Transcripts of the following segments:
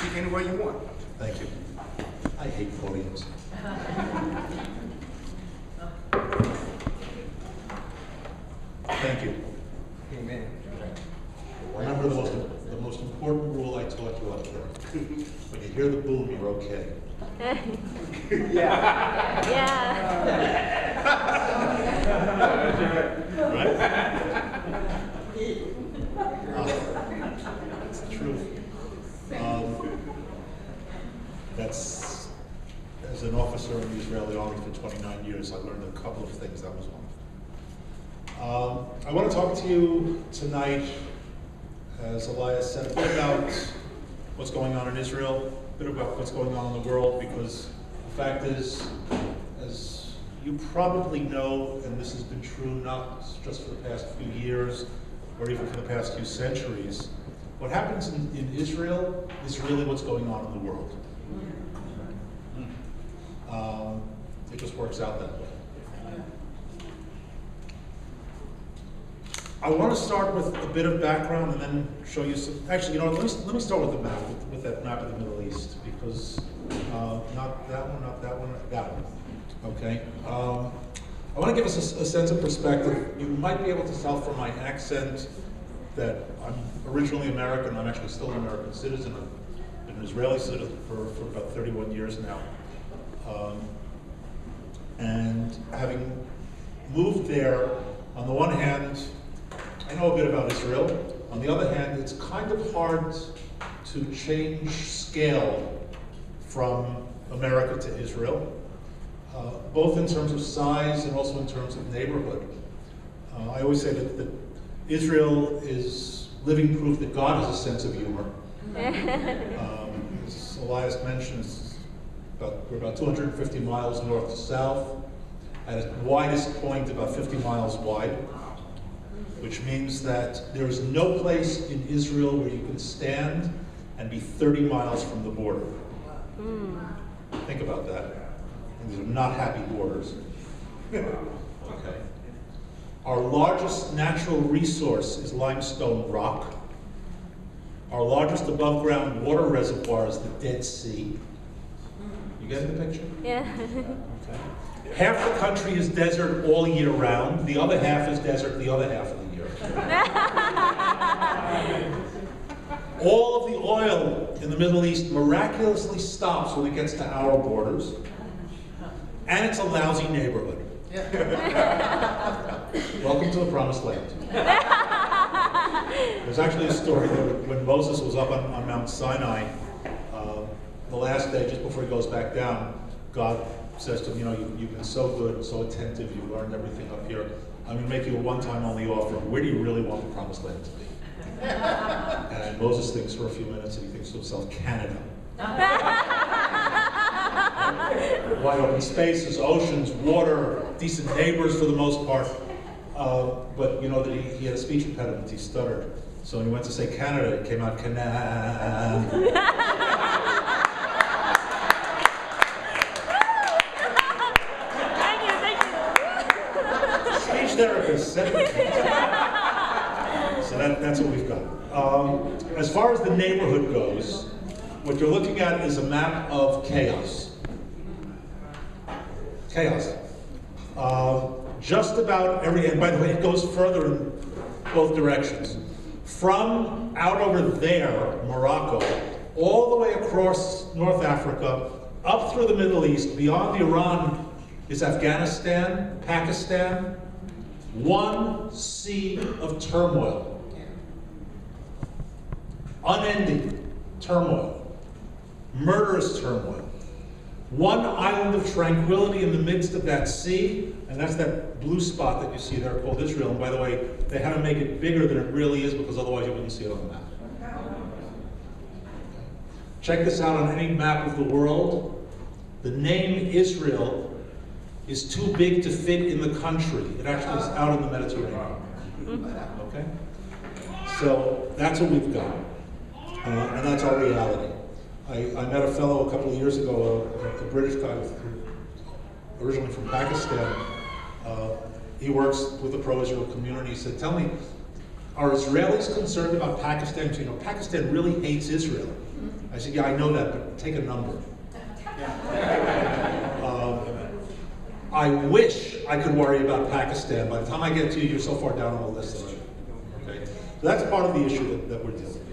speak any way you want. Thank you. I hate podiums. Thank you. Amen. Remember the most important rule I taught you up there. When you hear the boom, you're okay. Yeah. Right? That's the truth. That's, as an officer in the Israeli army for 29 years, I learned a couple of things. That was one. I want to talk to you tonight, as Eliott said, a bit about what's going on in Israel, a bit about what's going on in the world, because the fact is, as you probably know, and this has been true not just for the past few years, or even for the past few centuries, what happens in Israel is really what's going on in the world. It just works out that way. I want to start with a bit of background and then show you some. Actually, you know, let me start with the map, with that map of the Middle East, because not that one, not that one, that one. Okay. I want to give us a sense of perspective. You might be able to tell from my accent that I'm originally American. I'm actually still an American citizen. I've been an Israeli citizen for about 31 years now. And having moved there, on the one hand, I know a bit about Israel. On the other hand, it's kind of hard to change scale from America to Israel, both in terms of size and also in terms of neighborhood. I always say that Israel is living proof that God has a sense of humor. As Elias mentioned, we're about 250 miles north to south, at its widest point about 50 miles wide, which means that there is no place in Israel where you can stand and be 30 miles from the border. Think about that. These are not happy borders. Okay. Our largest natural resource is limestone rock. Our largest above-ground water reservoir is the Dead Sea. You getting the picture? Yeah. Okay. Half the country is desert all year round. The other half is desert the other half of the year. All of the oil in the Middle East miraculously stops when it gets to our borders. And it's a lousy neighborhood. Welcome to the Promised Land. There's actually a story that when Moses was up on Mount Sinai, the last day, just before he goes back down, God says to him, you know, you've been so good, so attentive, you've learned everything up here. I'm going to make you a one-time only offer. Where do you really want the Promised Land to be? And Moses thinks for a few minutes, and he thinks to himself, Canada. Wide open spaces, oceans, water, decent neighbors for the most part. But you know that he had a speech impediment, he stuttered. So when he went to say Canada, it came out Canada. Speech therapist. So that's what we've got. As far as the neighborhood goes, what you're looking at is a map of chaos. Chaos. Just about every, and by the way, it goes further in both directions. From out over there, Morocco, all the way across North Africa, up through the Middle East, beyond Iran is Afghanistan, Pakistan, one sea of turmoil. Unending turmoil. Murderous turmoil. One island of tranquility in the midst of that sea, and that's that blue spot that you see there called Israel. And by the way, they had to make it bigger than it really is because otherwise you wouldn't see it on the map. Check this out on any map of the world. The name Israel is too big to fit in the country. It actually is out in the Mediterranean. Okay? So that's what we've got. And that's our reality. I met a fellow a couple of years ago, a British guy originally from Pakistan. He works with the pro-Israel community. He said, tell me, are Israelis concerned about Pakistan? So, you know, Pakistan really hates Israel. I said, yeah, I know that, but take a number. I wish I could worry about Pakistan. By the time I get to you, you're so far down on the list that okay? So that's part of the issue that we're dealing with.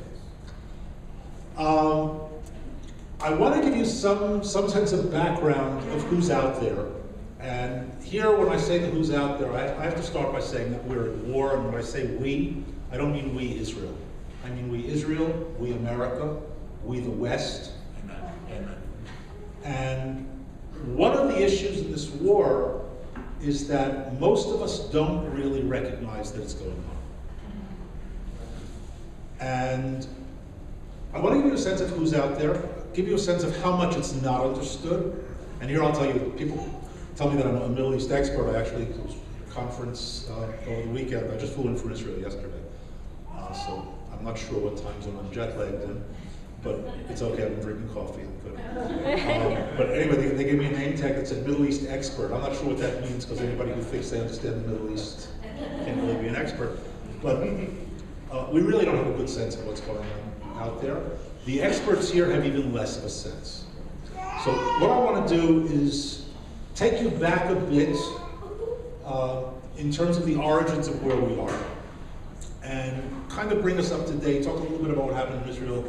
I want to give you some sense of background of who's out there. And here, when I say that who's out there, I have to start by saying that we're at war. And when I say we, I don't mean we Israel. I mean we Israel, we America, we the West. Amen. And one of the issues in this war is that most of us don't really recognize that it's going on. And I want to give you a sense of who's out there, give you a sense of how much it's not understood. And here I'll tell you, people tell me that I'm a Middle East expert. I actually was at a conference over the weekend. I just flew in from Israel yesterday. So I'm not sure what time zone I'm jet lagged in. But it's okay, I've been drinking coffee, I'm good. But anyway, they gave me a name tag that said Middle East expert. I'm not sure what that means, because anybody who thinks they understand the Middle East can't really be an expert. But we really don't have a good sense of what's going on out there. The experts here have even less of a sense. So what I want to do is take you back a bit in terms of the origins of where we are, and kind of bring us up to date, talk a little bit about what happened in Israel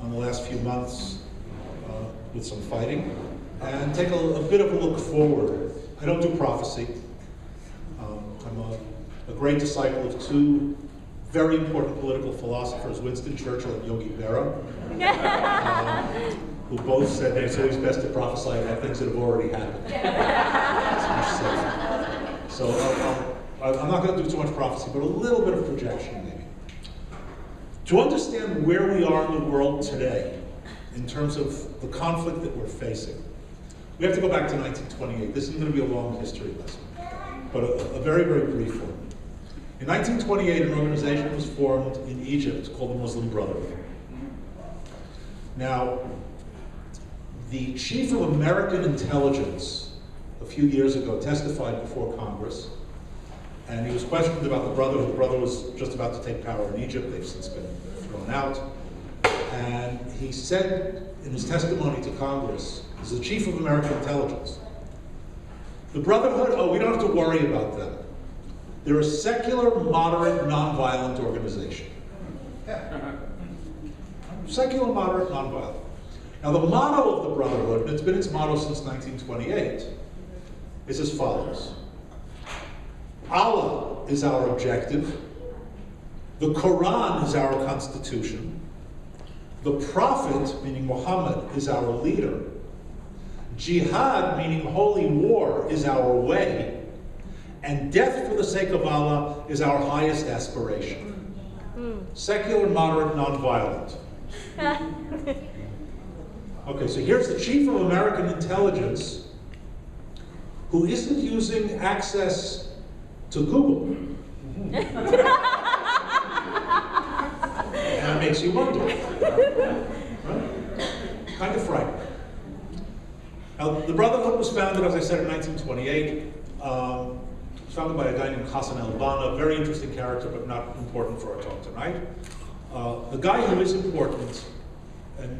in the last few months with some fighting, and take a bit of a look forward. I don't do prophecy. I'm a great disciple of two very important political philosophers, Winston Churchill and Yogi Berra, who both said that it's always best to prophesy about things that have already happened. It's much safer. So I'm not going to do too much prophecy, but a little bit of projection maybe. To understand where we are in the world today, in terms of the conflict that we're facing, we have to go back to 1928. This isn't going to be a long history lesson, but a very, very brief one. In 1928, an organization was formed in Egypt called the Muslim Brotherhood. Now, the chief of American intelligence a few years ago testified before Congress, and he was questioned about the Brotherhood. The Brotherhood was just about to take power in Egypt. They've since been thrown out. And he said in his testimony to Congress, as the chief of American intelligence, the Brotherhood, oh, we don't have to worry about them. They're a secular, moderate, nonviolent organization. Secular, moderate, nonviolent. Now, the motto of the Brotherhood, and it's been its motto since 1928, is as follows. Allah is our objective. The Quran is our constitution. The Prophet, meaning Muhammad, is our leader. Jihad, meaning holy war, is our way. And death for the sake of Allah is our highest aspiration. Secular, moderate, nonviolent. Okay, so here's the chief of American intelligence who isn't using access to Google. And it makes you wonder. Right? Kind of frightening. Now, the Brotherhood was founded, as I said, in 1928. It was founded by a guy named Hassan al-Banna, a very interesting character, but not important for our talk tonight. The guy who is important, and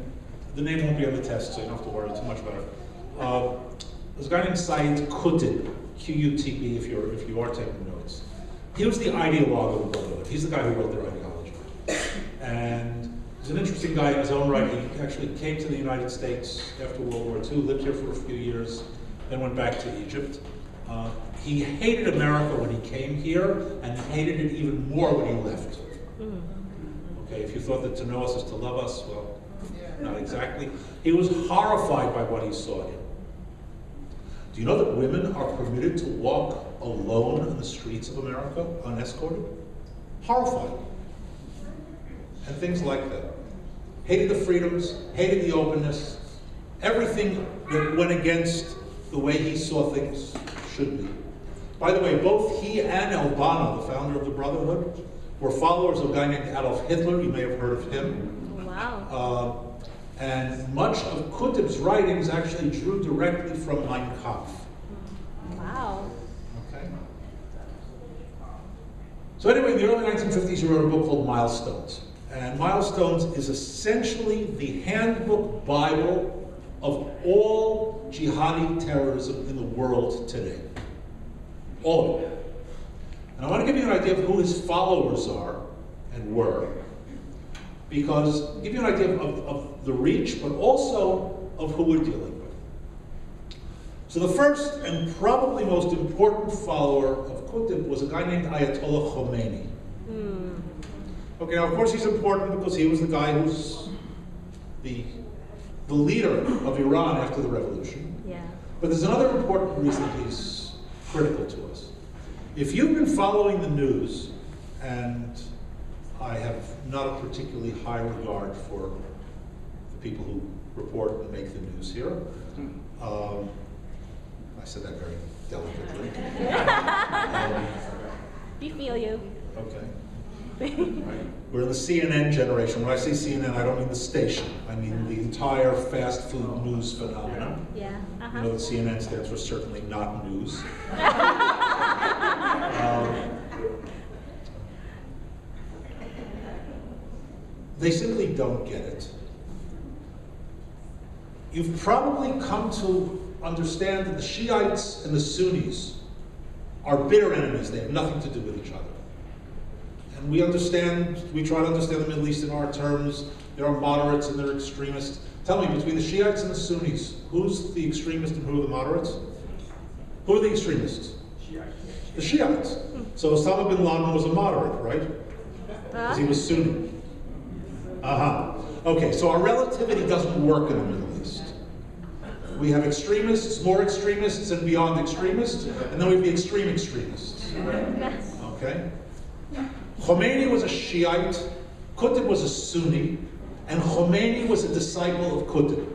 the name won't be on the test, so you don't have to worry too much about it. There's a guy named Sayyid Qutb, Q-U-T-B, if you are taking notes. He was the ideologue of the Brotherhood. He's the guy who wrote their ideology. And he's an interesting guy in his own right. He actually came to the United States after World War II, lived here for a few years, then went back to Egypt. He hated America when he came here, and hated it even more when he left. Okay, if you thought that to know us is to love us, well, not exactly. He was horrified by what he saw here. Do you know that women are permitted to walk alone in the streets of America, unescorted? Horrified. And things like that. Hated the freedoms, hated the openness, everything that went against the way he saw things should be. By the way, both he and al-Banna, the founder of the Brotherhood, were followers of a guy named Adolf Hitler. You may have heard of him. Wow. And much of Qutb's writings actually drew directly from Mein Kampf. Wow. Okay. So anyway, in the early 1950s, he wrote a book called Milestones. And Milestones is essentially the handbook Bible of all jihadi terrorism in the world today. All of it. And I want to give you an idea of who his followers are and were, because give you an idea of the reach, but also of who we're dealing with. So the first and probably most important follower of Qutb was a guy named Ayatollah Khomeini. Okay, now of course he's important because he was the guy who's the leader of Iran after the revolution. Yeah. But there's another important reason he's critical to us. If you've been following the news, and I have not a particularly high regard for the people who report and make the news here. I said that very delicately. We feel you. Okay. We're in the CNN generation. When I say CNN, I don't mean the station. I mean the entire fast food news phenomenon. Yeah. You know that CNN stands for certainly not news. They simply don't get it. You've probably come to understand that the Shiites and the Sunnis are bitter enemies. They have nothing to do with each other. And we try to understand the Middle East in our terms. There are moderates and there are extremists. Tell me, between the Shiites and the Sunnis, who's the extremist and who are the moderates? Who are the extremists? The Shiites. So Osama bin Laden was a moderate, right? Because he was Sunni. Okay, so our relativity doesn't work in the Middle East. We have extremists, more extremists, and beyond extremists, and then we have the extreme extremists. Okay? Khomeini was a Shiite, Qutb was a Sunni, and Khomeini was a disciple of Qutb.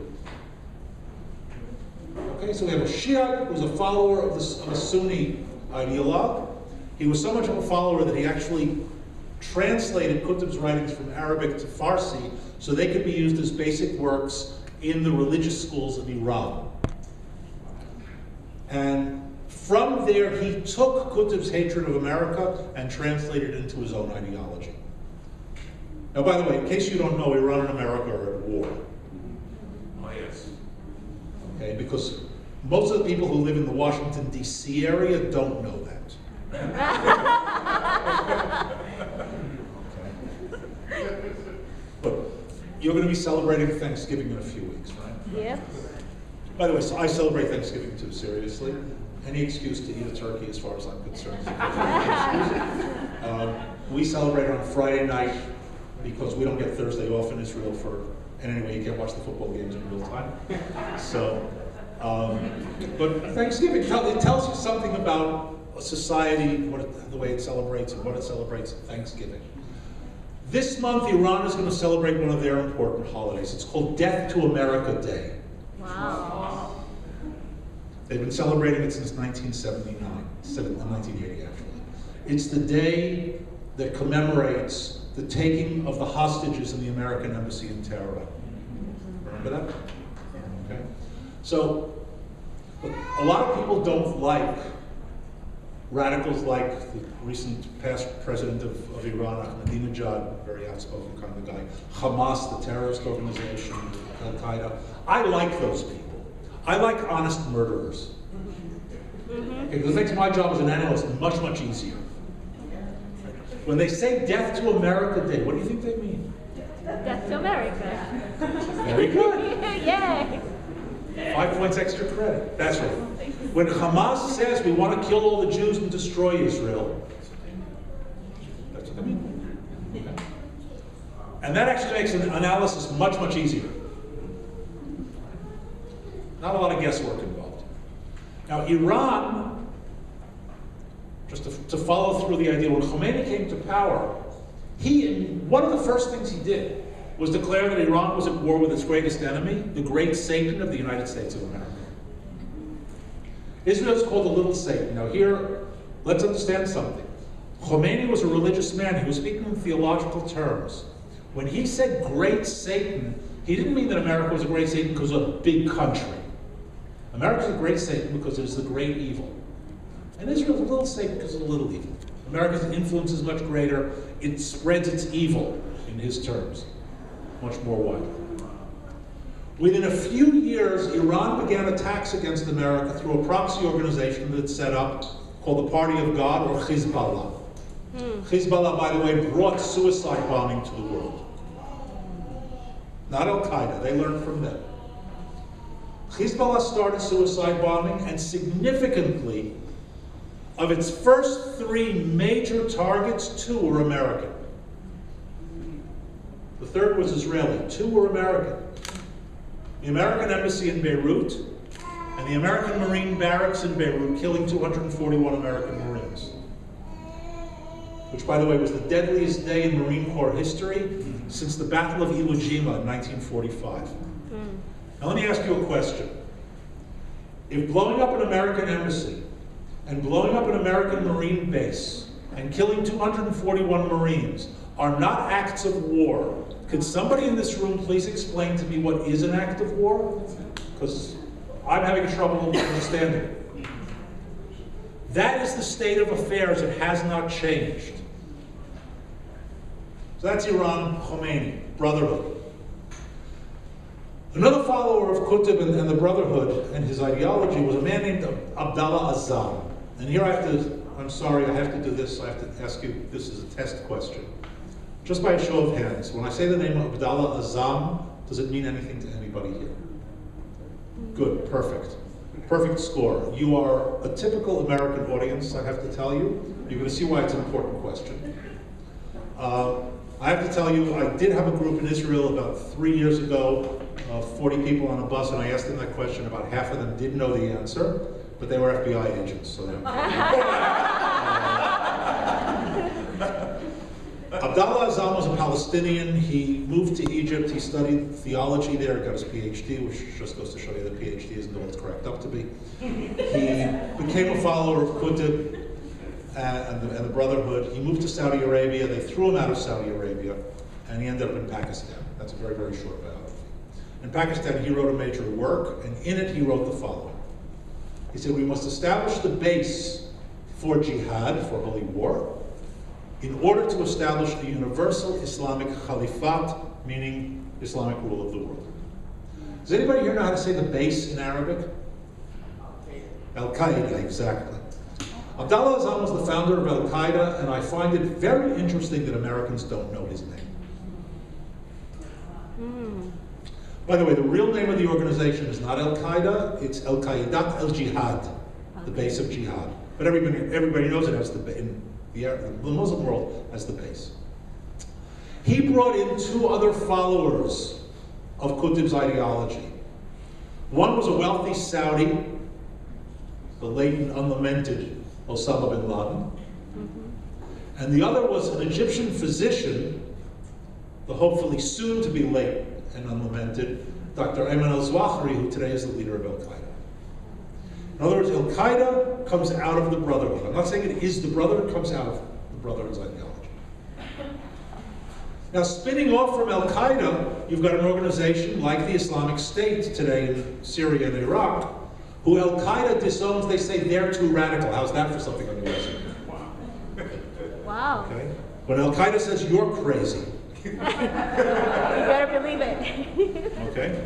Okay, so we have a Shiite who was a follower of a Sunni ideologue. He was so much of a follower that he actually translated Qutb's writings from Arabic to Farsi so they could be used as basic works in the religious schools of Iran. And from there, he took Qutb's hatred of America and translated it into his own ideology. Now, by the way, in case you don't know, Iran and America are at war. Oh, yes. Okay, because most of the people who live in the Washington, D.C. area don't know that. Okay. But you're going to be celebrating Thanksgiving in a few weeks, right? Yep. By the way, so I celebrate Thanksgiving too, seriously. Any excuse to eat a turkey as far as I'm concerned. We celebrate on Friday night because we don't get Thursday off in Israel and anyway, you can't watch the football games in real time. So, but Thanksgiving, it tells you something about a society, the way it celebrates and what it celebrates at Thanksgiving. This month, Iran is going to celebrate one of their important holidays. It's called Death to America Day. Wow. They've been celebrating it since 1980 actually. It's the day that commemorates the taking of the hostages in the American embassy in Tehran. Remember that? Okay. So, a lot of people don't like radicals like the recent past president of Iran, Ahmadinejad, very outspoken kind of guy, Hamas, the terrorist organization, Al-Qaeda. I like those people. I like honest murderers. Because it makes my job as an analyst much, much easier. When they say Death to America Day, what do you think they mean? Death to America. Very good. Yay. 5 points extra credit. That's right. When Hamas says we want to kill all the Jews and destroy Israel, that's what they mean. Okay. And that actually makes an analysis much, much easier. Not a lot of guesswork involved. Now, Iran, just to follow through the idea, when Khomeini came to power, one of the first things he did was declare that Iran was at war with its greatest enemy, the great Satan of the United States of America. Israel is called the little Satan. Now here, let's understand something. Khomeini was a religious man. He was speaking in theological terms. When he said great Satan, he didn't mean that America was a great Satan because of a big country. America's a great Satan because it is the great evil. And Israel's a little Satan because of a little evil. America's influence is much greater. It spreads its evil, in his terms, much more widely. Within a few years, Iran began attacks against America through a proxy organization that it set up called the Party of God, or Hezbollah. Hezbollah, by the way, brought suicide bombing to the world. Not Al-Qaeda, they learned from them. Hezbollah started suicide bombing, and significantly, of its first 3 major targets, 2 were American. The third was Israeli. 2 were American. The American embassy in Beirut and the American Marine barracks in Beirut, killing 241 American Marines. Which, by the way, was the deadliest day in Marine Corps history since the Battle of Iwo Jima in 1945. Now let me ask you a question. If blowing up an American embassy and blowing up an American Marine base and killing 241 Marines are not acts of war, could somebody in this room please explain to me what is an act of war? Because I'm having trouble understanding it. That is the state of affairs. It has not changed. So that's Iran, Khomeini, Brotherhood. Another follower of Qutb and the Brotherhood and his ideology was a man named Abdallah Azzam. And here I have to, I'm sorry, I have to do this. I have to ask you, this is a test question. Just by a show of hands, when I say the name of Abdallah Azzam, does it mean anything to anybody here? Good, perfect. Perfect score. You are a typical American audience, I have to tell you. You're going to see why it's an important question. I have to tell you, I did have a group in Israel about 3 years ago, 40 people on a bus, and I asked them that question. About half of them did know the answer, but they were FBI agents, so Abdallah Azzam was a Palestinian. He moved to Egypt. He studied theology there, got his PhD, which just goes to show you that PhD isn't all it's cracked up to be. He became a follower of Qutb and the Brotherhood. He moved to Saudi Arabia. They threw him out of Saudi Arabia, and he ended up in Pakistan. That's a very, very short biography. In Pakistan, he wrote a major work, and in it, he wrote the following. He said, we must establish the base for jihad, for holy war, in order to establish a universal Islamic caliphate, meaning Islamic rule of the world. Does anybody here know how to say the base in Arabic? Al-Qaeda, exactly. Abdallah Azzam was the founder of Al-Qaeda, and I find it very interesting that Americans don't know his name. By the way, the real name of the organization is not Al-Qaeda, it's Al-Qaedat al-Jihad, the base of jihad. But everybody knows it as in the Muslim world as the base. He brought in 2 other followers of Qutb's ideology. One was a wealthy Saudi, the late and unlamented Osama bin Laden. And the other was an Egyptian physician, the hopefully soon to be late and unlamented Dr. Ayman al-Zawahiri, who today is the leader of Al-Qaeda. In other words, Al-Qaeda comes out of the Brotherhood. I'm not saying it is the Brotherhood, it comes out of the Brotherhood's ideology. Now, spinning off from Al-Qaeda, you've got an organization like the Islamic State today in Syria and Iraq, who Al-Qaeda disowns. They say they're too radical. How's that for something on the resume? Wow. Okay? When Al-Qaeda says you're crazy. You better believe it. Okay?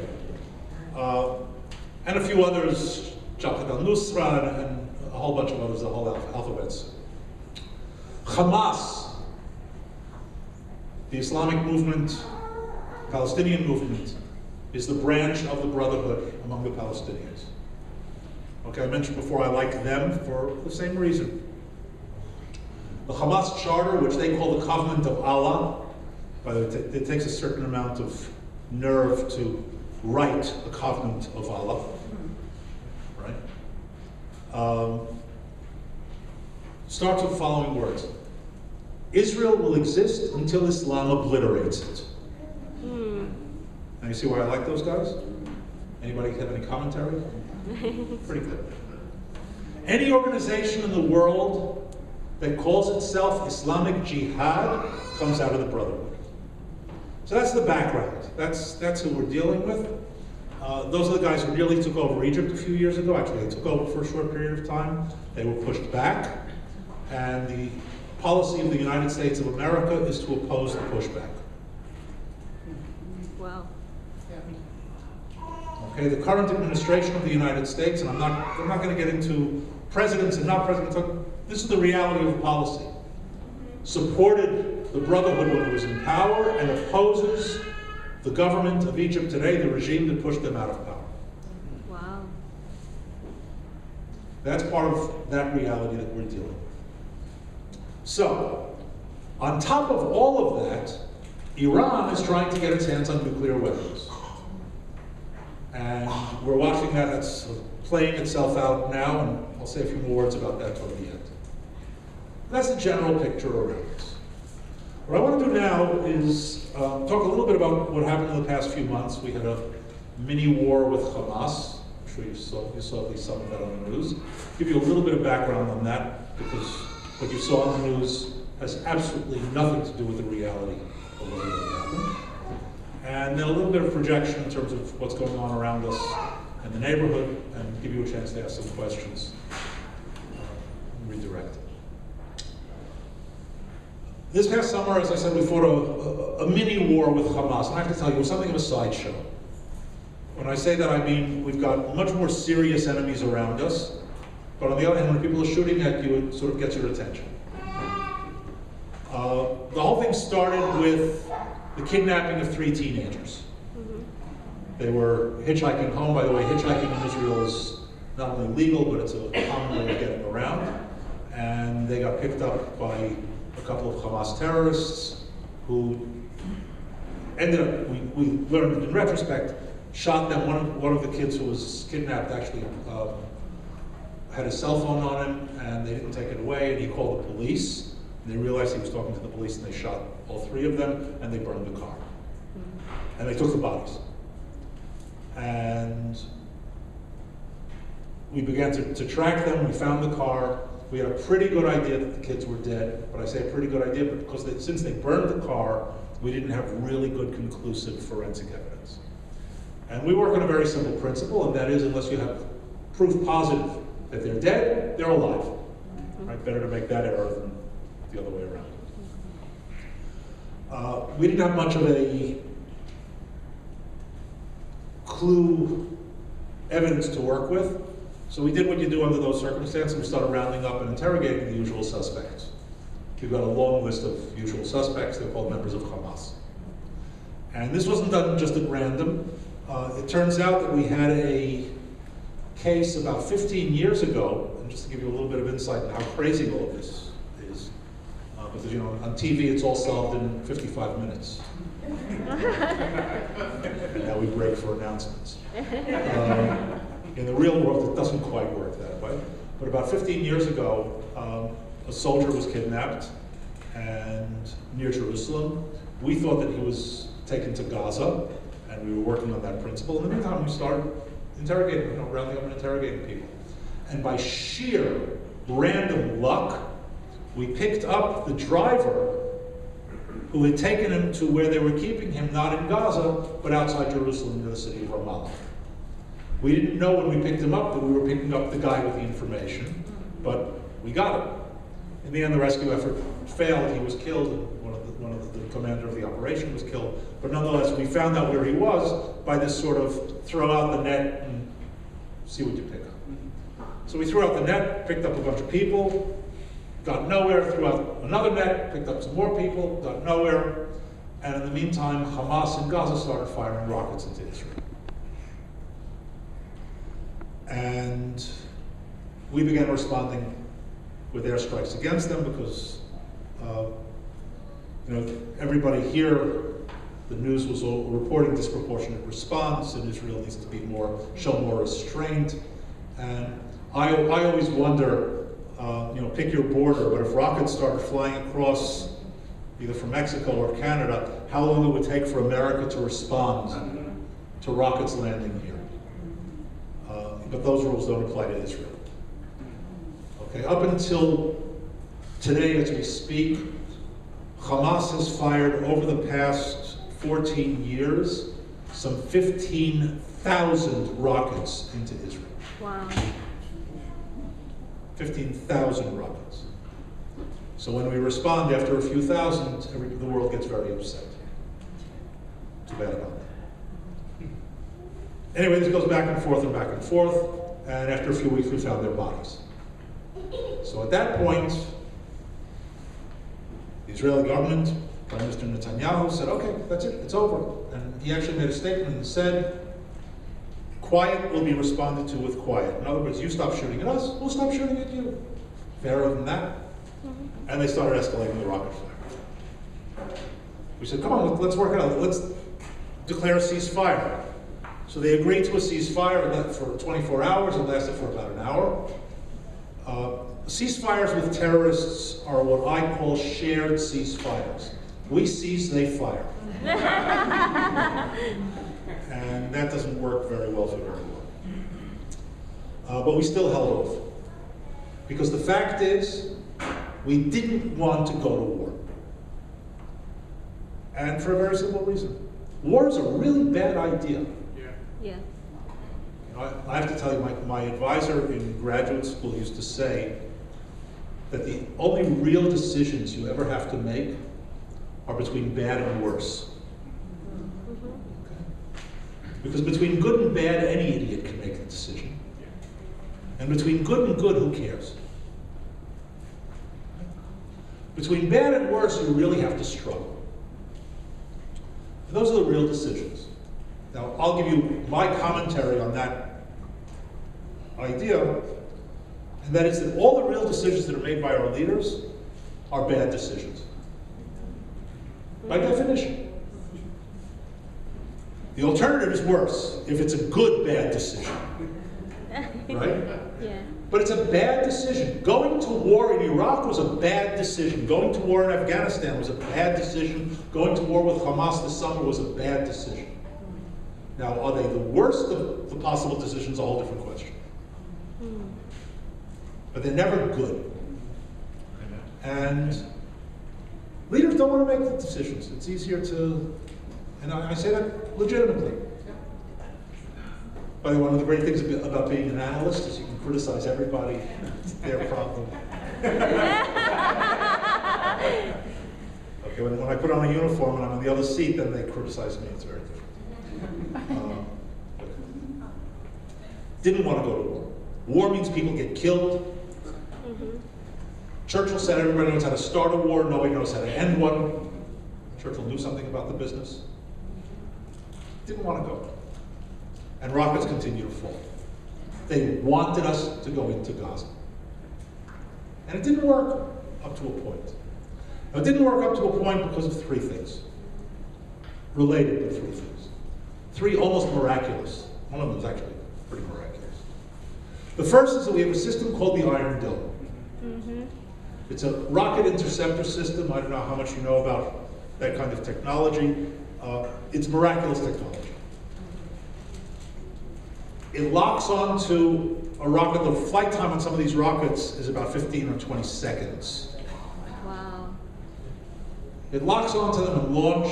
And a few others, Jabhat al-Nusra and a whole bunch of others, the whole alphabets. Hamas, the Islamic movement, Palestinian movement, is the branch of the Brotherhood among the Palestinians. Okay, I mentioned before I like them for the same reason. The Hamas charter, which they call the Covenant of Allah, by the way, it takes a certain amount of nerve to write a Covenant of Allah, right? Starts with the following words. Israel will exist until Islam obliterates it. Now you see why I like those guys? Anybody have any commentary? Pretty good. Any organization in the world that calls itself Islamic Jihad comes out of the Brotherhood. So that's the background. That's who we're dealing with. Those are the guys who really took over Egypt a few years ago. Actually, they took over for a short period of time. They were pushed back. And the policy of the United States of America is to oppose the pushback. Wow. Okay, the current administration of the United States, and I'm not going to get into presidents and not presidents, this is the reality of policy, supported the Brotherhood when it was in power and opposes the government of Egypt today, the regime that pushed them out of power. Wow. That's part of that reality that we're dealing with. So, on top of all of that, Iran is trying to get its hands on nuclear weapons. And we're watching that. It's playing itself out now, and I'll say a few more words about that toward the end. That's the general picture around us. What I want to do now is talk a little bit about what happened in the past few months. We had a mini war with Hamas. I'm sure you saw at least some of that on the news. Give you a little bit of background on that, because what you saw on the news has absolutely nothing to do with the reality of what really happened. And then a little bit of projection in terms of what's going on around us in the neighborhood, and give you a chance to ask some questions, redirect. This past summer, as I said, we fought a mini war with Hamas, and I have to tell you, it was something of a sideshow. When I say that, I mean we've got much more serious enemies around us, but on the other hand, when people are shooting at you, it sort of gets your attention. The whole thing started with the kidnapping of 3 teenagers. They were hitchhiking home. By the way, hitchhiking in Israel is not only legal, but it's a common way of getting around. And they got picked up by a couple of Hamas terrorists who ended up, we learned in retrospect, shot them. One of the kids who was kidnapped actually had a cell phone on him, and they didn't take it away, and he called the police. And they realized he was talking to the police, and they shot all 3 of them, and they burned the car. And they took the bodies. And we began to track them. We found the car. We had a pretty good idea that the kids were dead, but I say a pretty good idea because since they burned the car, we didn't have really good conclusive forensic evidence. And we work on a very simple principle, and that is unless you have proof positive that they're dead, they're alive. Right? Better to make that error than the other way around. We didn't have much of a clue evidence to work with, so we did what you do under those circumstances. We started rounding up and interrogating the usual suspects. We've got a long list of usual suspects. They're called members of Hamas. And this wasn't done just at random. It turns out that we had a case about 15 years ago, and just to give you a little bit of insight on how crazy all of this is, because you know, on TV it's all solved in 55 minutes. Now we break for announcements. In the real world, it doesn't quite work that way. But about 15 years ago, a soldier was kidnapped and near Jerusalem. We thought that he was taken to Gaza, and we were working on that principle. In the meantime, we started interrogating, rounding up and interrogating people. And by sheer random luck, we picked up the driver who had taken him to where they were keeping him, not in Gaza, but outside Jerusalem near the city of Ramallah. We didn't know when we picked him up that we were picking up the guy with the information, but we got him. In the end, the rescue effort failed. He was killed, and the commander of the operation was killed. But nonetheless, we found out where he was by this sort of throw out the net and see what you pick up. So we threw out the net, picked up a bunch of people, got nowhere, threw out another net, picked up some more people, got nowhere. And in the meantime, Hamas in Gaza started firing rockets into Israel. And we began responding with airstrikes against them because everybody here, the news was all reporting disproportionate response, and Israel needs to be show more restraint. And I always wonder, pick your border, but if rockets started flying across either from Mexico or Canada, how long it would take for America to respond to rockets landing here. But those rules don't apply to Israel. Okay, up until today as we speak, Hamas has fired over the past 14 years some 15,000 rockets into Israel. Wow. 15,000 rockets. So when we respond after a few thousand, the world gets very upset. Too bad about that. Anyway, this goes back and forth, and after a few weeks we found their bodies. So at that point, the Israeli government, Prime Minister Netanyahu said, okay, that's it, it's over. And he actually made a statement and said, quiet will be responded to with quiet. In other words, you stop shooting at us, we'll stop shooting at you. Fairer than that. And they started escalating the rocket fire. We said, come on, let's work it out. Let's declare a ceasefire. So they agreed to a ceasefire for 24 hours. It lasted for about an hour. Ceasefires with terrorists are what I call shared ceasefires. We cease, they fire. And that doesn't work very well for very long. But we still held off. Because the fact is, we didn't want to go to war. And for a very simple reason. War is a really bad idea. Yeah. I have to tell you, my advisor in graduate school used to say that the only real decisions you ever have to make are between bad and worse. Okay? Because between good and bad, any idiot can make a decision. And between good and good, who cares? Between bad and worse, you really have to struggle. And those are the real decisions. Now, I'll give you my commentary on that idea, and that is that all the real decisions that are made by our leaders are bad decisions. By definition. The alternative is worse, if it's a good bad decision. Right? Yeah. But it's a bad decision. Going to war in Iraq was a bad decision. Going to war in Afghanistan was a bad decision. Going to war with Hamas this summer was a bad decision. Now, are they the worst of the possible decisions? A whole different question. But they're never good. And leaders don't want to make the decisions. It's easier to, and I say that legitimately. By the way, one of the great things about being an analyst is you can criticize everybody, their problem. Okay, when I put on a uniform and I'm on the other seat, then they criticize me. It's very different. Didn't want to go to war. War means people get killed. Churchill said everybody knows how to start a war, nobody knows how to end one. Churchill knew something about the business. Didn't want to go. And rockets continue to fall. They wanted us to go into Gaza. And it didn't work up to a point. Now, it didn't work up to a point because of three things. Related to three things. Three almost miraculous. One of them is actually pretty miraculous. The first is that we have a system called the Iron Dome. It's a rocket interceptor system. I don't know how much you know about that kind of technology. It's miraculous technology. It locks onto a rocket. The flight time on some of these rockets is about 15 or 20 seconds. Wow. It locks onto them and launch.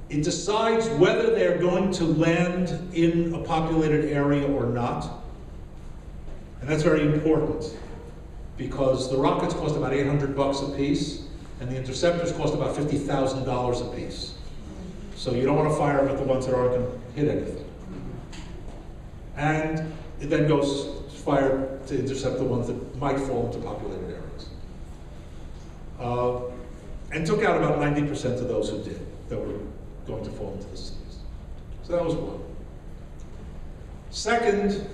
It decides whether they're going to land in a populated area or not. And that's very important because the rockets cost about $800 a piece and the interceptors cost about $50,000 a piece. So you don't want to fire them at the ones that aren't going to hit anything. And it then goes fired to intercept the ones that might fall into populated areas. And took out about 90% of those who did, that were going to fall into the cities. So that was one. Second,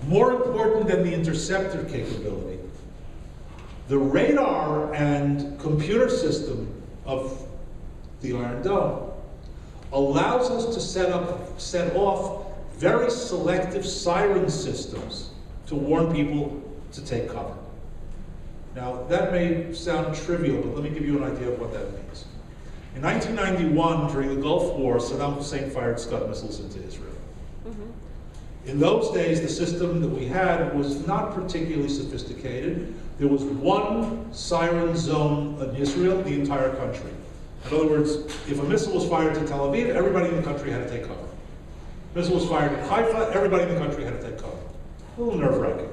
more important than the interceptor capability, the radar and computer system of the Iron Dome allows us to set off very selective siren systems to warn people to take cover. Now, that may sound trivial, but let me give you an idea of what that means. In 1991, during the Gulf War, Saddam Hussein fired Scud missiles into Israel. In those days, the system that we had was not particularly sophisticated. There was one siren zone in Israel, the entire country. In other words, if a missile was fired to Tel Aviv, everybody in the country had to take cover. Missile was fired at Haifa, everybody in the country had to take cover. A little nerve-wracking.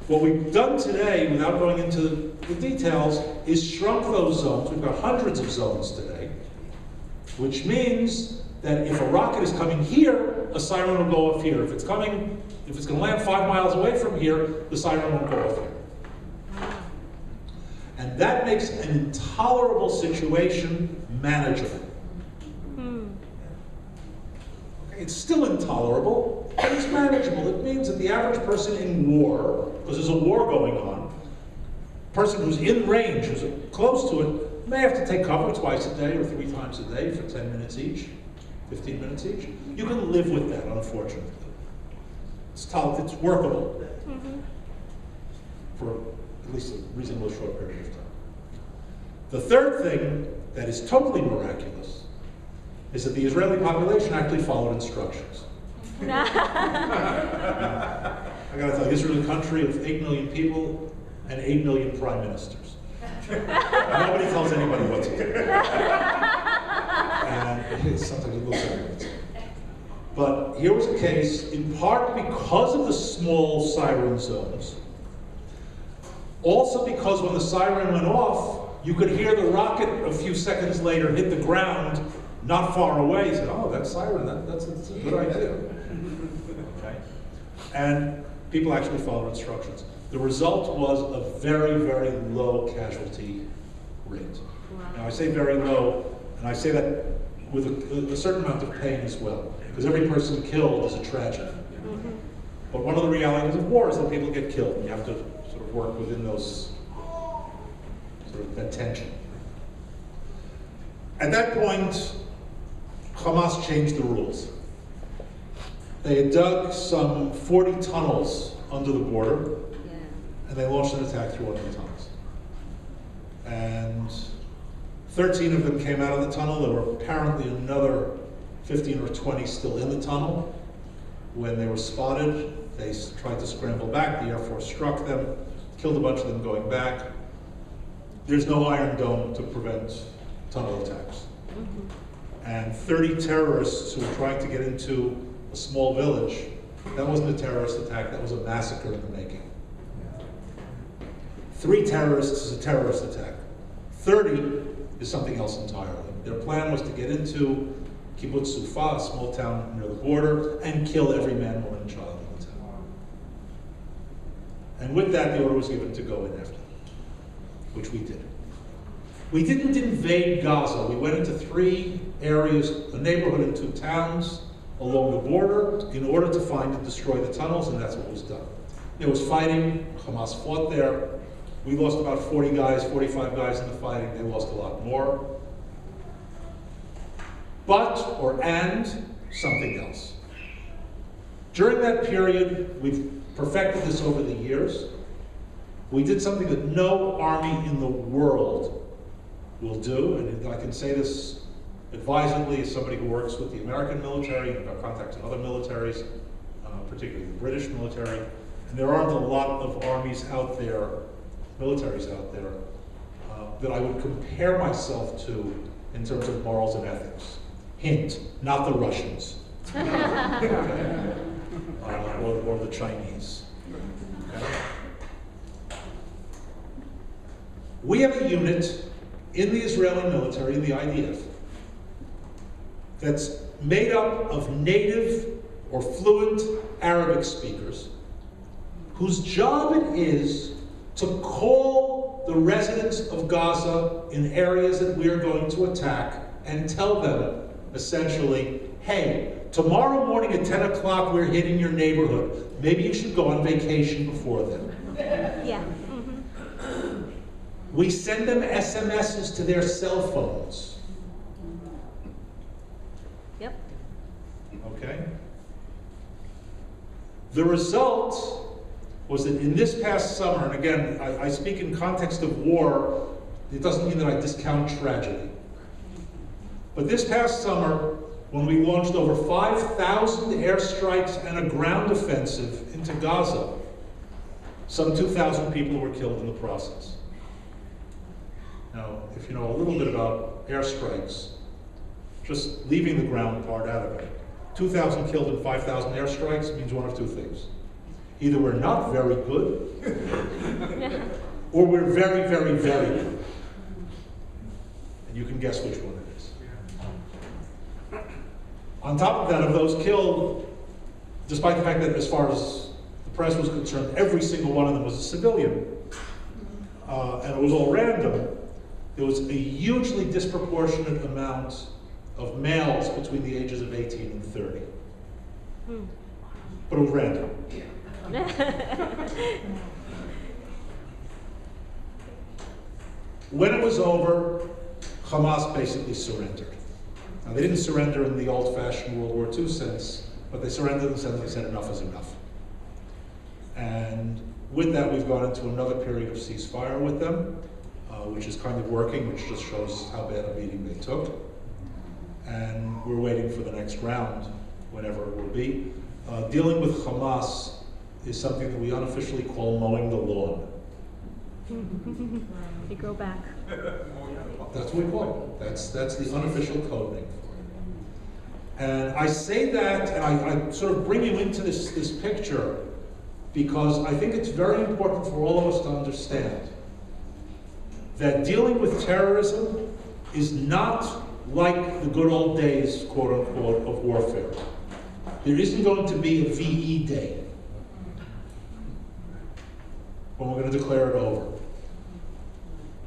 What we've done today, without going into the details, is shrunk those zones. We've got hundreds of zones today, which means that if a rocket is coming here, a siren will go off here. If it's going to land 5 miles away from here, the siren won't go off here. And that makes an intolerable situation manageable. Okay, it's still intolerable, but it's manageable. It means that the average person in war, because there's a war going on, person who's in range, who's close to it, may have to take cover twice a day or 3 times a day for 10 minutes each, 15 minutes each. You can live with that, unfortunately. It's workable for at least a reasonably short period of time. The third thing that is totally miraculous is that the Israeli population actually followed instructions. I gotta tell you, Israel is a country of 8 million people and 8 million prime ministers. Nobody tells anybody what to do. And sometimes it looks like it. But here was a case, in part because of the small siren zones, also because when the siren went off, you could hear the rocket a few seconds later hit the ground not far away. You said, oh, that siren, that's a good idea. Okay? And people actually followed instructions. The result was a very, very low casualty rate. Wow. Now I say very low, and I say that with a certain amount of pain as well, because every person killed is a tragedy. But one of the realities of war is that people get killed, and you have to sort of work within those, sort of that tension. At that point, Hamas changed the rules. They had dug some 40 tunnels under the border, and they launched an attack through one of the tunnels. And 13 of them came out of the tunnel. There were apparently another 15 or 20 still in the tunnel. When they were spotted, they tried to scramble back. The Air Force struck them, killed a bunch of them going back. There's no Iron Dome to prevent tunnel attacks. And 30 terrorists who were trying to get into a small village, that wasn't a terrorist attack, that was a massacre in the making. 3 terrorists is a terrorist attack. 30 is something else entirely. Their plan was to get into Kibbutz Sufa, a small town near the border, and kill every man, woman, and child in the town. And with that, the order was given to go in after them, which we did. We didn't invade Gaza. We went into 3 areas, a neighborhood and 2 towns along the border in order to find and destroy the tunnels, and that's what was done. There was fighting. Hamas fought there. We lost about 40 guys, 45 guys in the fighting. They lost a lot more. And something else. During that period, we've perfected this over the years. We did something that no army in the world will do, and I can say this advisedly as somebody who works with the American military and got contacts in other militaries, particularly the British military. And there aren't a lot of armies out there, militaries out there, that I would compare myself to in terms of morals and ethics. Hint, not the Russians. Okay. Or the Chinese. Okay. We have a unit in the Israeli military, the IDF, that's made up of native or fluent Arabic speakers, whose job it is to call the residents of Gaza in areas that we are going to attack and tell them, essentially, hey, tomorrow morning at 10 o'clock we're hitting your neighborhood. Maybe you should go on vacation before then. Yeah. We send them SMSs to their cell phones. Yep. Okay? The result was that in this past summer, and again, I speak in context of war, it doesn't mean that I discount tragedy. But this past summer, when we launched over 5,000 airstrikes and a ground offensive into Gaza, some 2,000 people were killed in the process. Now, if you know a little bit about airstrikes, just leaving the ground part out of it, 2,000 killed in 5,000 airstrikes means one of 2 things. Either we're not very good, or we're very, very, very good. And you can guess which one it is. On top of that, of those killed, despite the fact that as far as the press was concerned, every single one of them was a civilian, and it was all random, there was a hugely disproportionate amount of males between the ages of 18 and 30. But it was random. When it was over, Hamas basically surrendered. Now, they didn't surrender in the old-fashioned World War II sense, but they surrendered in the sense they said enough is enough. And with that, we've gone into another period of ceasefire with them, which is kind of working, which just shows how bad a beating they took. And we're waiting for the next round, whenever it will be. Dealing with Hamas is something that we unofficially call mowing the lawn. You go back. That's what we call it. That's the unofficial code name for it. And I say that, and I sort of bring you into this picture because I think it's very important for all of us to understand that dealing with terrorism is not like the good old days, quote unquote, of warfare. There isn't going to be a VE day when we're going to declare it over.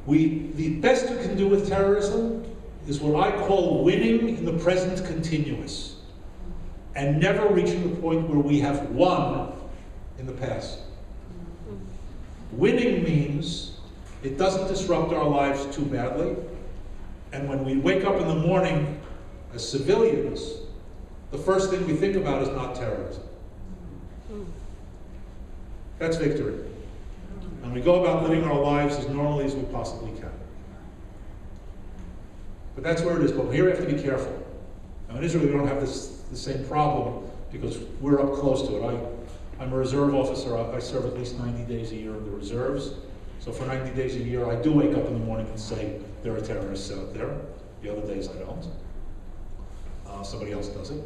The best we can do with terrorism is what I call winning in the present continuous and never reaching the point where we have won in the past. Winning means it doesn't disrupt our lives too badly, and when we wake up in the morning as civilians, the first thing we think about is not terrorism. That's victory. And we go about living our lives as normally as we possibly can. But that's where it is. But here we have to be careful. Now in Israel, we don't have the same problem because we're up close to it. I'm a reserve officer. I serve at least 90 days a year in the reserves. So for 90 days a year, I do wake up in the morning and say, there are terrorists out there. The other days I don't. Somebody else does it.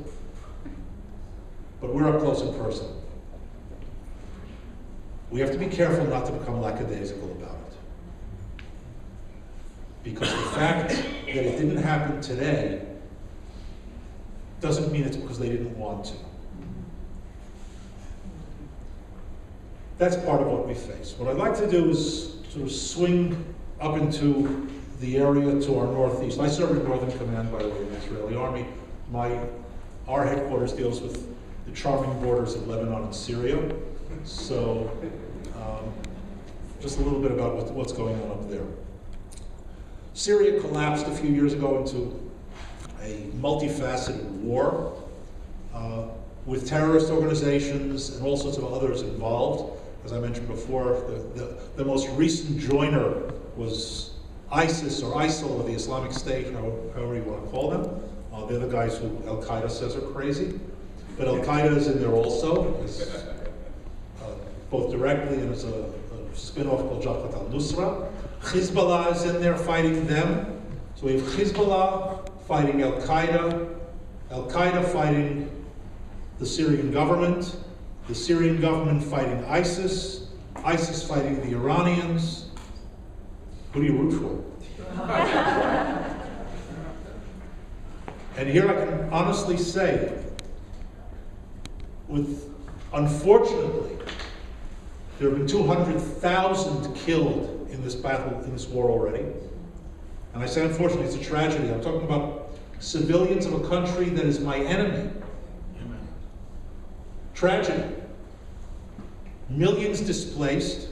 But we're up close and personal. We have to be careful not to become lackadaisical about it. Because the fact that it didn't happen today doesn't mean it's because they didn't want to. That's part of what we face. What I'd like to do is sort of swing up into the area to our northeast. I serve in Northern Command, by the way, in the Israeli Army. Our headquarters deals with the charming borders of Lebanon and Syria. So, just a little bit about what's going on up there. Syria collapsed a few years ago into a multifaceted war with terrorist organizations and all sorts of others involved. As I mentioned before, the most recent joiner was ISIS or ISIL, or the Islamic State, however you want to call them. They're the guys who Al-Qaeda says are crazy. But Al-Qaeda is in there also, both directly and as a spin-off called Jabhat al-Nusra. Hezbollah is in there fighting them. So we have Hezbollah fighting Al-Qaeda, Al-Qaeda fighting the Syrian government fighting ISIS, ISIS fighting the Iranians. Who do you root for? And here I can honestly say, unfortunately, there have been 200,000 killed in this battle, in this war already. And I say unfortunately, it's a tragedy. I'm talking about civilians of a country that is my enemy. Amen. Tragedy. Millions displaced.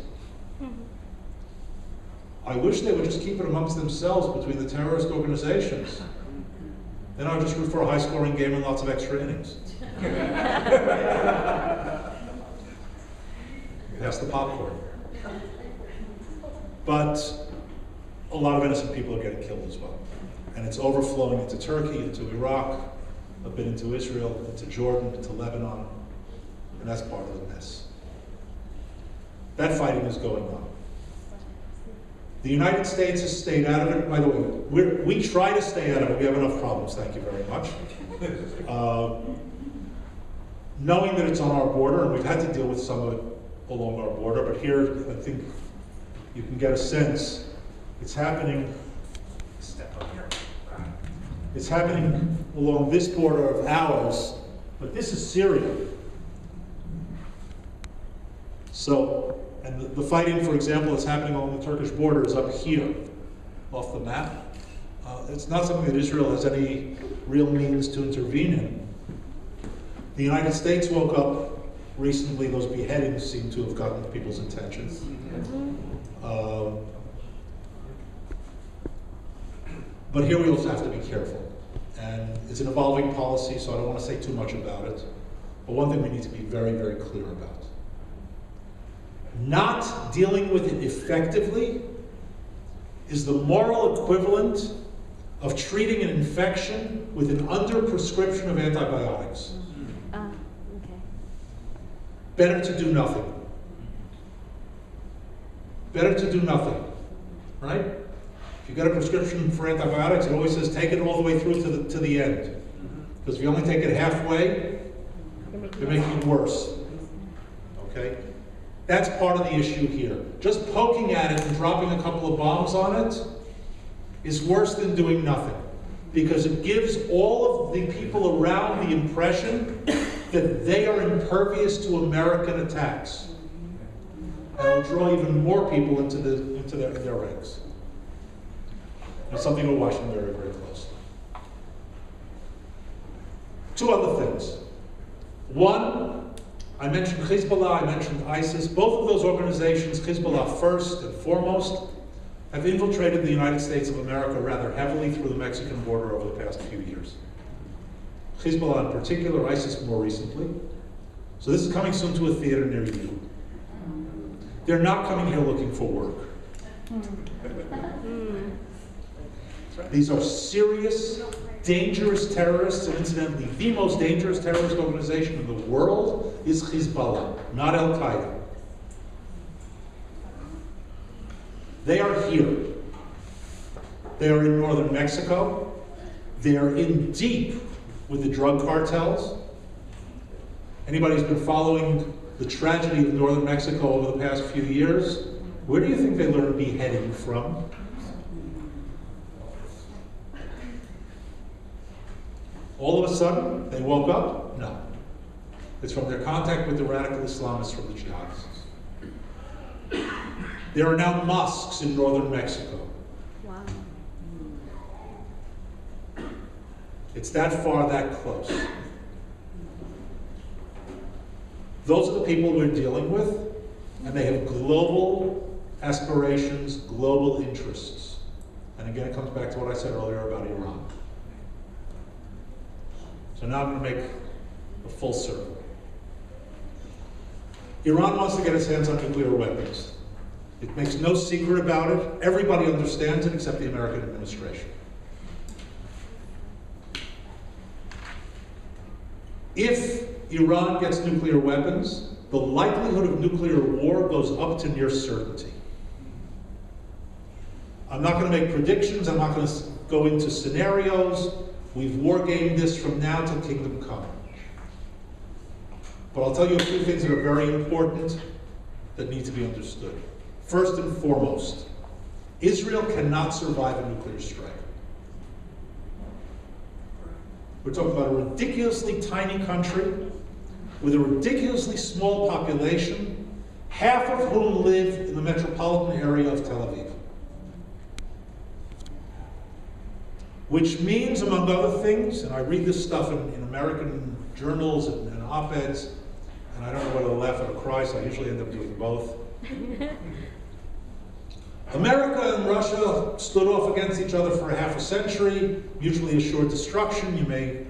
I wish they would just keep it amongst themselves between the terrorist organizations. Then I would just root for a high-scoring game and lots of extra innings. Pass the popcorn. But a lot of innocent people are getting killed as well. And it's overflowing into Turkey, into Iraq, a bit into Israel, into Jordan, into Lebanon. And that's part of the mess. That fighting is going on. The United States has stayed out of it. By the way, we try to stay out of it. We have enough problems, thank you very much. knowing that it's on our border, and we've had to deal with some of it along our border, but here I think you can get a sense. It's happening, step up here. It's happening along this border of ours, but this is Syria. So, and the fighting, for example, that's happening along the Turkish border is up here, off the map. It's not something that Israel has any real means to intervene in. The United States woke up recently, those beheadings seem to have gotten people's attention. But here we also have to be careful. And it's an evolving policy, so I don't want to say too much about it. But one thing we need to be very, very clear about. Not dealing with it effectively is the moral equivalent of treating an infection with an under-prescription of antibiotics. Okay. Better to do nothing. Better to do nothing, right? If you get a prescription for antibiotics, it always says take it all the way through to the end. Because if you only take it halfway, you're making it worse. Okay? That's part of the issue here. Just poking at it and dropping a couple of bombs on it is worse than doing nothing. Because it gives all of the people around the impression that they are impervious to American attacks. And it'll draw even more people into their ranks. It's something we're watching very, very closely. Two other things. One, I mentioned Hezbollah, I mentioned ISIS. Both of those organizations, Hezbollah first and foremost, have infiltrated the United States of America rather heavily through the Mexican border over the past few years. Hezbollah in particular, ISIS more recently. So this is coming soon to a theater near you. They're not coming here looking for work. These are serious, dangerous terrorists, and incidentally, the most dangerous terrorist organization in the world is Hezbollah, not Al-Qaeda. They are here. They are in northern Mexico. They are in deep with the drug cartels. Anybody who's been following the tragedy of northern Mexico over the past few years, where do you think they learned beheading from? All of a sudden, they woke up? No. It's from their contact with the radical Islamists from the jihadists. There are now mosques in northern Mexico. Wow. It's that far, that close. Those are the people we're dealing with, and they have global aspirations, global interests. And again, it comes back to what I said earlier about Iran. So now I'm going to make a full circle. Iran wants to get its hands on nuclear weapons. It makes no secret about it. Everybody understands it except the American administration. If Iran gets nuclear weapons, the likelihood of nuclear war goes up to near certainty. I'm not going to make predictions. I'm not going to go into scenarios. We've wargamed this from now till kingdom come. But I'll tell you a few things that are very important that need to be understood. First and foremost, Israel cannot survive a nuclear strike. We're talking about a ridiculously tiny country with a ridiculously small population, half of whom live in the metropolitan area of Tel Aviv. Which means, among other things, and I read this stuff in American journals and op-eds, and I don't know whether to laugh or to cry, so I usually end up doing both. America and Russia stood off against each other for half a century, mutually assured destruction, you may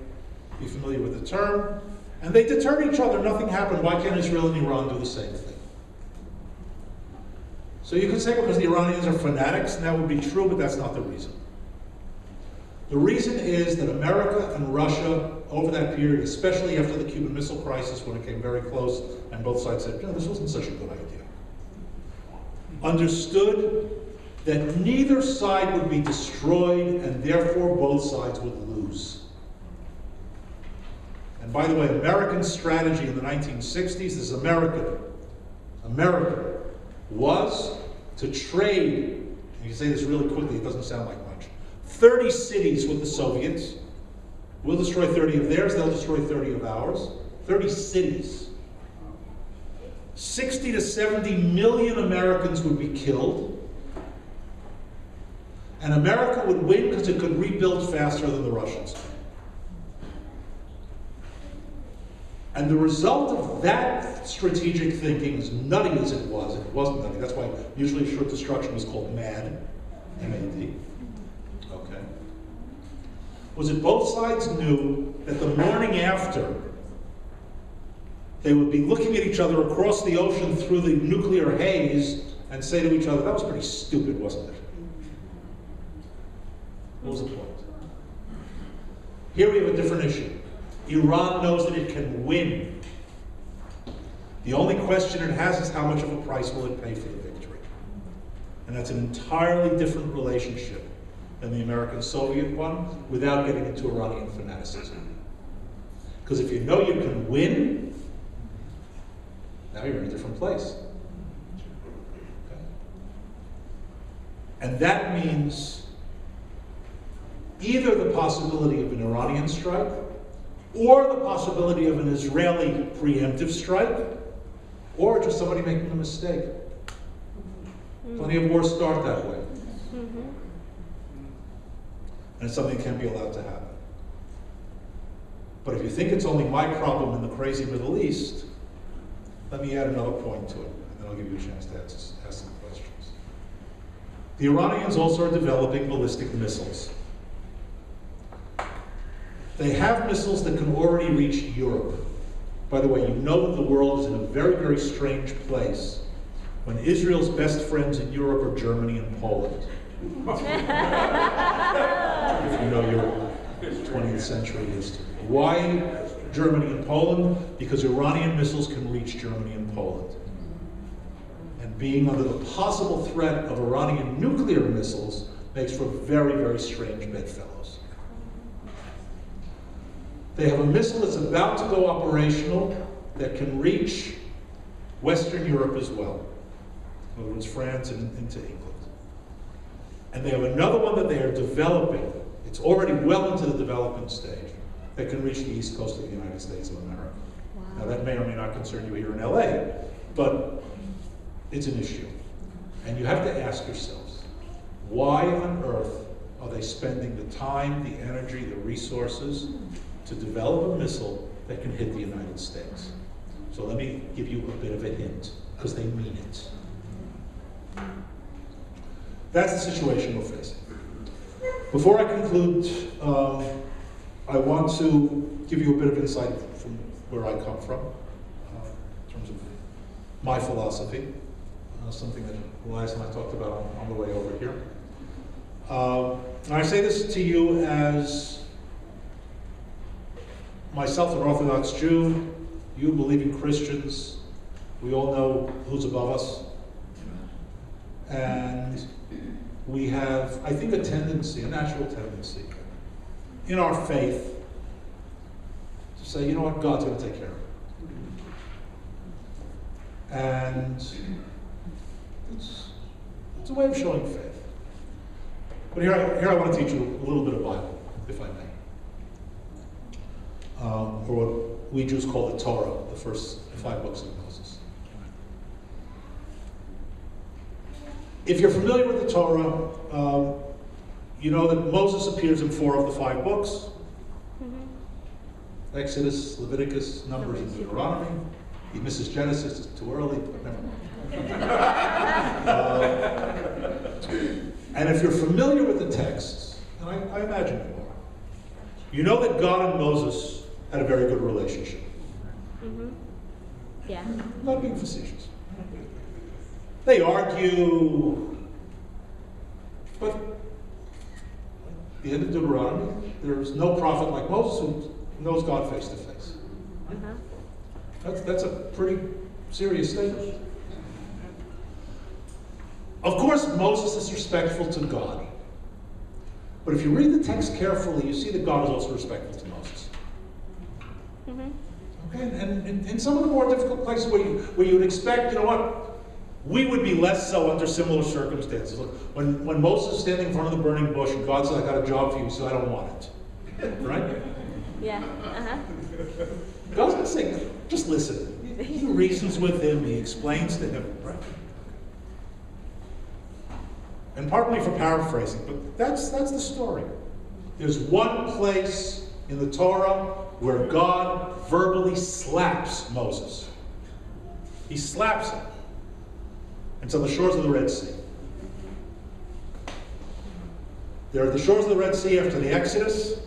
be familiar with the term, and they deterred each other, nothing happened. Why can't Israel and Iran do the same thing? So you could say because the Iranians are fanatics, and that would be true, but that's not the reason. The reason is that America and Russia, over that period, especially after the Cuban Missile Crisis, when it came very close, and both sides said, this wasn't such a good idea, understood that neither side would be destroyed, and therefore both sides would lose. And And by the way, American strategy in the 1960s is America was to trade, and you say this really quickly, it doesn't sound like much, 30 cities with the Soviets. We'll destroy 30 of theirs, they'll destroy 30 of ours. 30 cities. 60 to 70 million Americans would be killed. And America would win because it could rebuild faster than the Russians. And the result of that strategic thinking, as nutty as it wasn't nutty. That's why usually short destruction was called MAD, M-A-D. Okay. Was that both sides knew that the morning after, they would be looking at each other across the ocean through the nuclear haze and say to each other, that was pretty stupid, wasn't it? What was the point? Here we have a different issue. Iran knows that it can win. The only question it has is how much of a price will it pay for the victory? And that's an entirely different relationship than the American-Soviet one without getting into Iranian fanaticism. Because if you know you can win, now you're in a different place. Okay? And that means either the possibility of an Iranian strike or the possibility of an Israeli preemptive strike, or just somebody making a mistake. Plenty of wars start that way. And it's something that can't be allowed to happen. But if you think it's only my problem in the crazy Middle East, let me add another point to it, and then I'll give you a chance to ask some questions. The Iranians also are developing ballistic missiles. They have missiles that can already reach Europe. By the way, you know that the world is in a very, very strange place when Israel's best friends in Europe are Germany and Poland. If you know your 20th century history. Why Germany and Poland? Because Iranian missiles can reach Germany and Poland. And being under the possible threat of Iranian nuclear missiles makes for very, very strange bedfellows. They have a missile that's about to go operational that can reach Western Europe as well. In other words, France and into England. And they have another one that they are developing. It's already well into the development stage that can reach the east coast of the United States of America. Wow. Now that may or may not concern you here in LA, but it's an issue. And you have to ask yourselves, why on earth are they spending the time, the energy, the resources to develop a missile that can hit the United States? So let me give you a bit of a hint, because they mean it. That's the situation we're facing. Before I conclude, I want to give you a bit of insight from where I come from, in terms of my philosophy, something that Elias and I talked about on the way over here. And I say this to you as myself, an Orthodox Jew, you believing Christians. We all know who's above us. And we have, I think, a tendency, a natural tendency, in our faith, to say, you know what, God's going to take care of it. And it's a way of showing faith. But here I want to teach you a little bit of Bible, if I may. Or what we Jews call the Torah, the first 5 books of Moses. If you're familiar with the Torah, you know that Moses appears in 4 of the 5 books. Mm-hmm. Exodus, Leviticus, Numbers, and Deuteronomy. He misses Genesis, it's too early, but never mind. And if you're familiar with the texts, and I imagine you are, you know that God and Moses had a very good relationship. Mm-hmm. Yeah. Not being facetious. They argue, but at the end of Deuteronomy, there's no prophet like Moses who knows God face to face. That's a pretty serious statement. Of course, Moses is respectful to God. But if you read the text carefully, you see that God is also respectful to Moses. Okay, and in some of the more difficult places where you would expect, you know what, we would be less so under similar circumstances. Look, when Moses is standing in front of the burning bush and God says, I got a job for you, he says, I don't want it. Right? Yeah. God's not saying, just listen. He reasons with him, he explains to him. Right? And pardon me for paraphrasing, but that's the story. There's one place in the Torah where God verbally slaps Moses. He slaps him. It's on the shores of the Red Sea. They're at the shores of the Red Sea after the Exodus.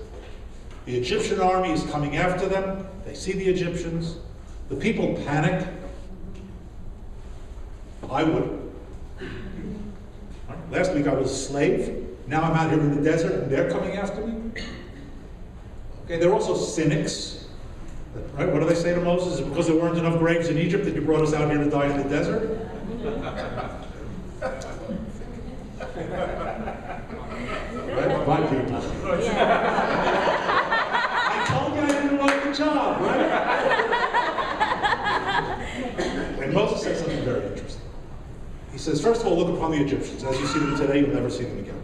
The Egyptian army is coming after them. They see the Egyptians. The people panic. I would. Last week I was a slave. Now I'm out here in the desert and they're coming after me. Okay, they're also cynics. Right? What do they say to Moses? Is it because there weren't enough graves in Egypt that you brought us out here to die in the desert? Right? My people. I told you I didn't want the job, right? And Moses says something very interesting. He says, first of all, look upon the Egyptians. As you see them today, you'll never see them again.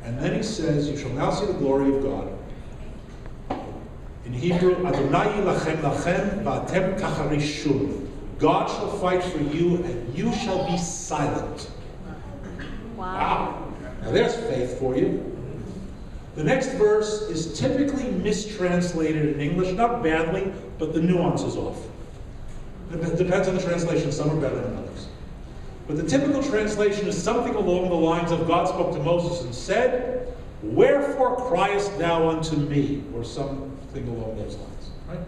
And then he says, you shall now see the glory of God. In Hebrew, Adonai lachem lachem va'atem tacharishun. God shall fight for you, and you shall be silent. Wow. Now there's faith for you. The next verse is typically mistranslated in English, not badly, but the nuance is off. It depends on the translation. Some are better than others. But the typical translation is something along the lines of God spoke to Moses and said, wherefore criest thou unto me? Or something along those lines. Right?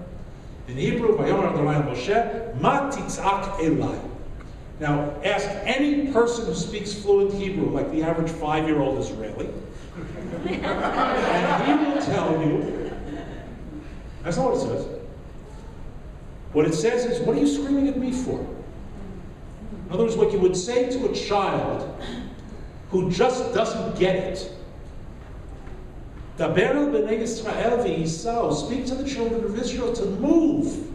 In Hebrew, Vayomer Adonai Moshe, Ma titzak elai. Now, ask any person who speaks fluent Hebrew, like the average 5-year-old Israeli, and he will tell you, that's not what it says. What it says is, what are you screaming at me for? In other words, what you would say to a child who just doesn't get it. Daber el b'nei Yisrael v'yisau. Speak to the children of Israel to move.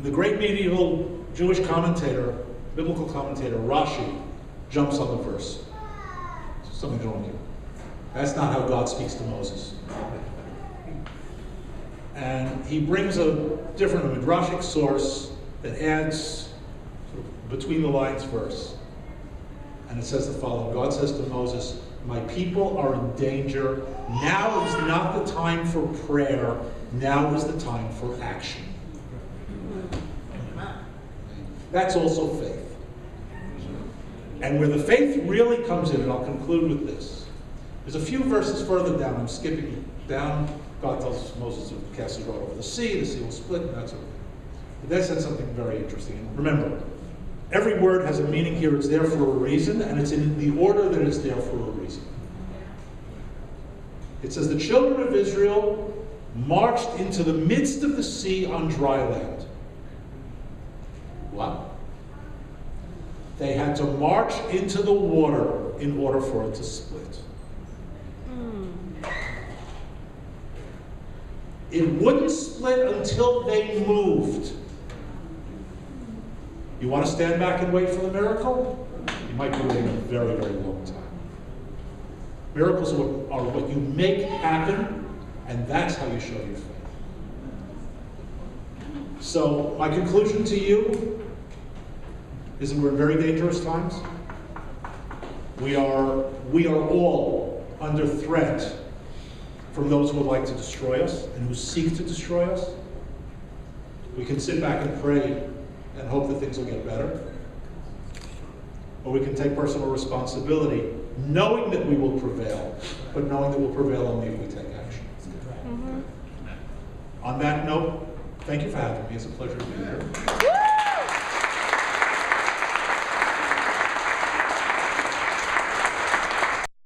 The great medieval Jewish commentator, biblical commentator, Rashi, jumps on the verse. Something's wrong here. That's not how God speaks to Moses. And he brings a different midrashic source that adds sort of between the lines verse. And it says the following. God says to Moses, my people are in danger. Now is not the time for prayer. Now is the time for action. That's also faith. And where the faith really comes in, and I'll conclude with this, there's a few verses further down. I'm skipping down. God tells Moses to cast his rod over the sea will split, and that sort of thing. But that said something very interesting. And remember, every word has a meaning here. It's there for a reason, and it's in the order that it's there for a reason. It says, the children of Israel marched into the midst of the sea on dry land. What? They had to march into the water in order for it to split. It wouldn't split until they moved. You want to stand back and wait for the miracle? You might be waiting a very, very long time. Miracles are what you make happen, and that's how you show your faith. So my conclusion to you is that we're in very dangerous times. We are all under threat from those who would like to destroy us and who seek to destroy us. We can sit back and pray and hope that things will get better. Or we can take personal responsibility, knowing that we will prevail, but knowing that we'll prevail only if we take action. On that note, thank you for having me. It's a pleasure to be here.